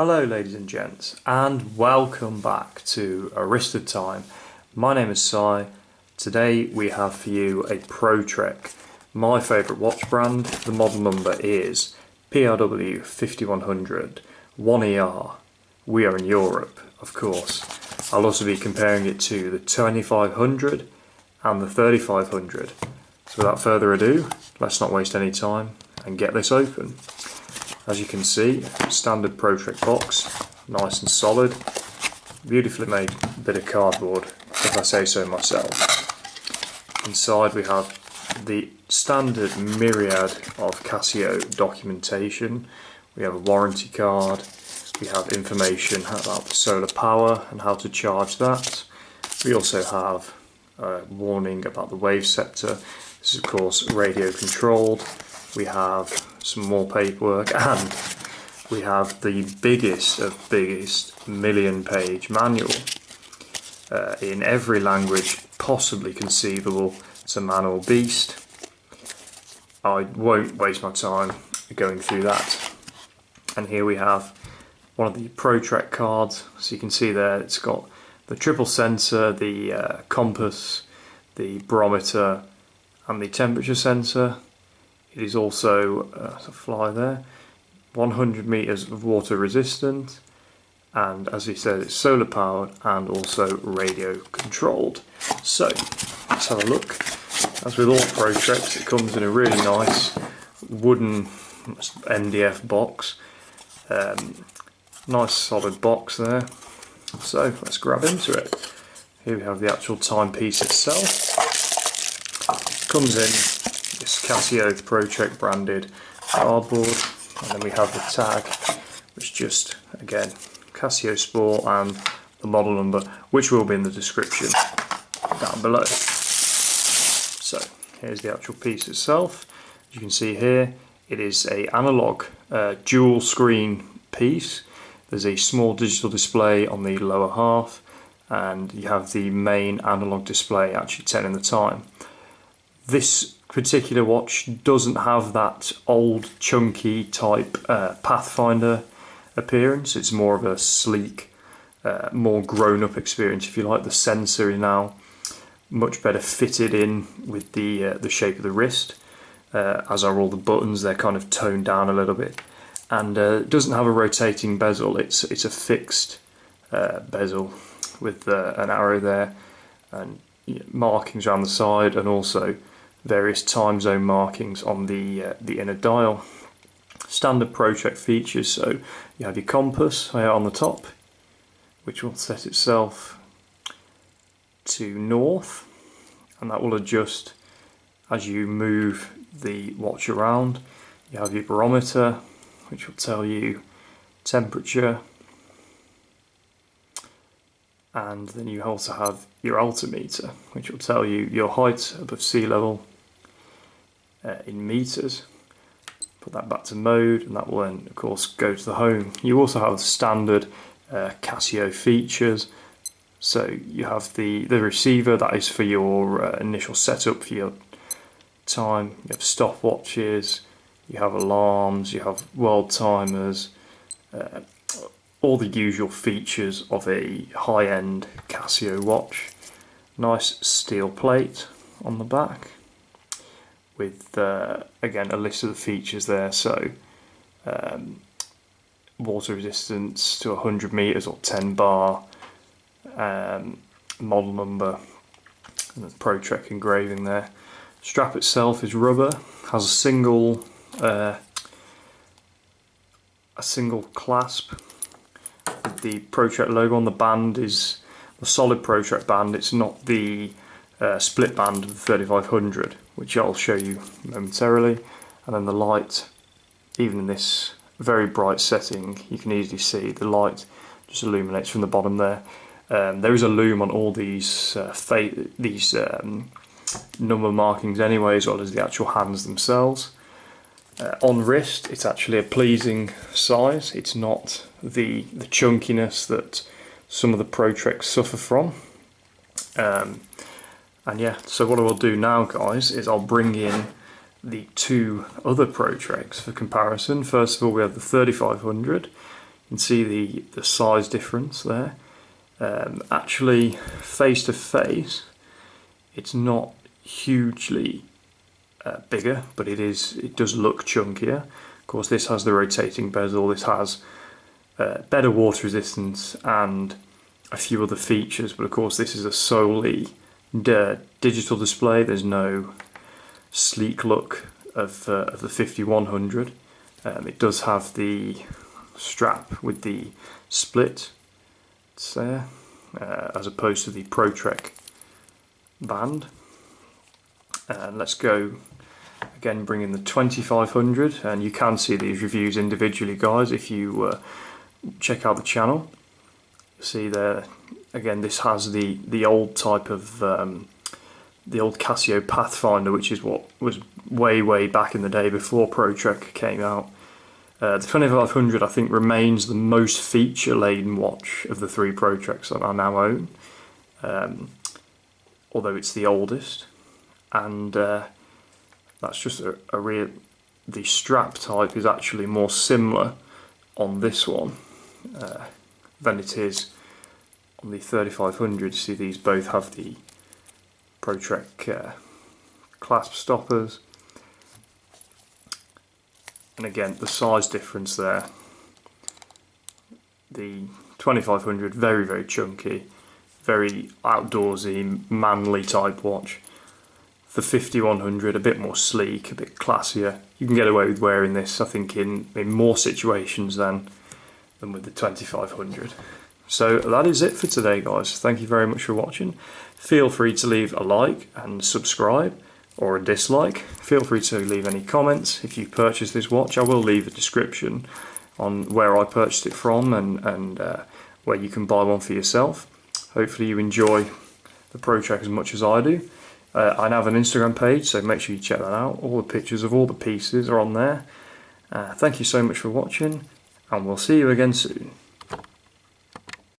Hello ladies and gents, and welcome back to Arista Time. My name is Si. Today we have for you a Pro Trek, my favourite watch brand. The model number is PRW-5100-1ER. We are in Europe, of course. I'll also be comparing it to the 2500 and the 3500. So without further ado, let's not waste any time and get this open. As you can see, standard Pro Trek box, nice and solid, beautifully made bit of cardboard, if I say so myself. Inside we have the standard myriad of Casio documentation. We have a warranty card, we have information about the solar power and how to charge that. We also have a warning about the wave sector. This is of course radio controlled. We have some more paperwork, and we have the biggest of biggest million-page manual in every language possibly conceivable. It's a manual beast. I won't waste my time going through that. And here we have one of the Pro Trek cards. So you can see there it's got the triple sensor, the compass, the barometer and the temperature sensor. It is also, a fly there, 100 meters of water resistant, and as he said, it's solar powered and also radio controlled. So let's have a look. As with all Pro Treks, it comes in a really nice wooden MDF box. Nice solid box there. So let's grab into it. Here we have the actual timepiece itself. Comes in this Casio Pro Trek branded cardboard, and then we have the tag, which just, again, Casio Sport and the model number, which will be in the description down below. So here's the actual piece itself. As you can see here, it is a analog dual screen piece. There's a small digital display on the lower half, and you have the main analog display actually telling the time. This particular watch doesn't have that old chunky type Pathfinder appearance. It's more of a sleek, more grown-up experience, if you like. The sensor is now much better fitted in with the shape of the wrist, as are all the buttons. They're kind of toned down a little bit, and it doesn't have a rotating bezel. It's a fixed bezel with an arrow there and markings around the side, and also various time zone markings on the inner dial. Standard Pro Trek features, so you have your compass here on the top, which will set itself to north, and that will adjust as you move the watch around. You have your barometer, which will tell you temperature, and then you also have your altimeter, which will tell you your height above sea level in meters. Put that back to mode, and that will then of course go to the home. You also have the standard Casio features, so you have the receiver, that is for your initial setup for your time. You have stopwatches, you have alarms, you have world timers, all the usual features of a high-end Casio watch. Nice steel plate on the back with again a list of the features there. So water resistance to 100 meters or 10 bar, model number, and the Pro Trek engraving there. Strap itself is rubber, has a single clasp. The Pro Trek logo on the band is the solid Pro Trek band. It's not the split band of the 3500, which I'll show you momentarily. And then the light, even in this very bright setting, you can easily see the light just illuminates from the bottom there. There is a loom on all these number markings anyway, as well as the actual hands themselves. On wrist, it's actually a pleasing size. It's not the chunkiness that some of the Pro Treks suffer from. And yeah, so what I will do now, guys, is I'll bring in the two other Pro Treks for comparison. First of all, we have the 3500. can see the size difference there. Actually, face to face, it's not hugely bigger, but it does look chunkier. Of course, this has the rotating bezel, this has better water resistance and a few other features, but of course this is a solely digital display. There's no sleek look of the 5100. It does have the strap with the split, it's there, as opposed to the ProTrek band. And let's go again, bring in the 2500, and you can see these reviews individually, guys, if you check out the channel. See there again, this has the old type of the old Casio Pathfinder, which is what was way back in the day before ProTrek came out. The 2500 I think remains the most feature laden watch of the three ProTreks that I now own, although it's the oldest, and that's just a real. The strap type is actually more similar on this one than it is on the 3500. See, these both have the ProTrek clasp stoppers, and again the size difference there. The 2500 very chunky, very outdoorsy, manly type watch. The 5100 a bit more sleek, a bit classier. You can get away with wearing this, I think, in more situations than with the 2500. So that is it for today, guys. Thank you very much for watching. Feel free to leave a like and subscribe, or a dislike. Feel free to leave any comments if you've purchased this watch. I will leave a description on where I purchased it from and where you can buy one for yourself. Hopefully you enjoy the ProTrek as much as I do. I have an Instagram page, so make sure you check that out. All the pictures of all the pieces are on there. Thank you so much for watching, and we'll see you again soon.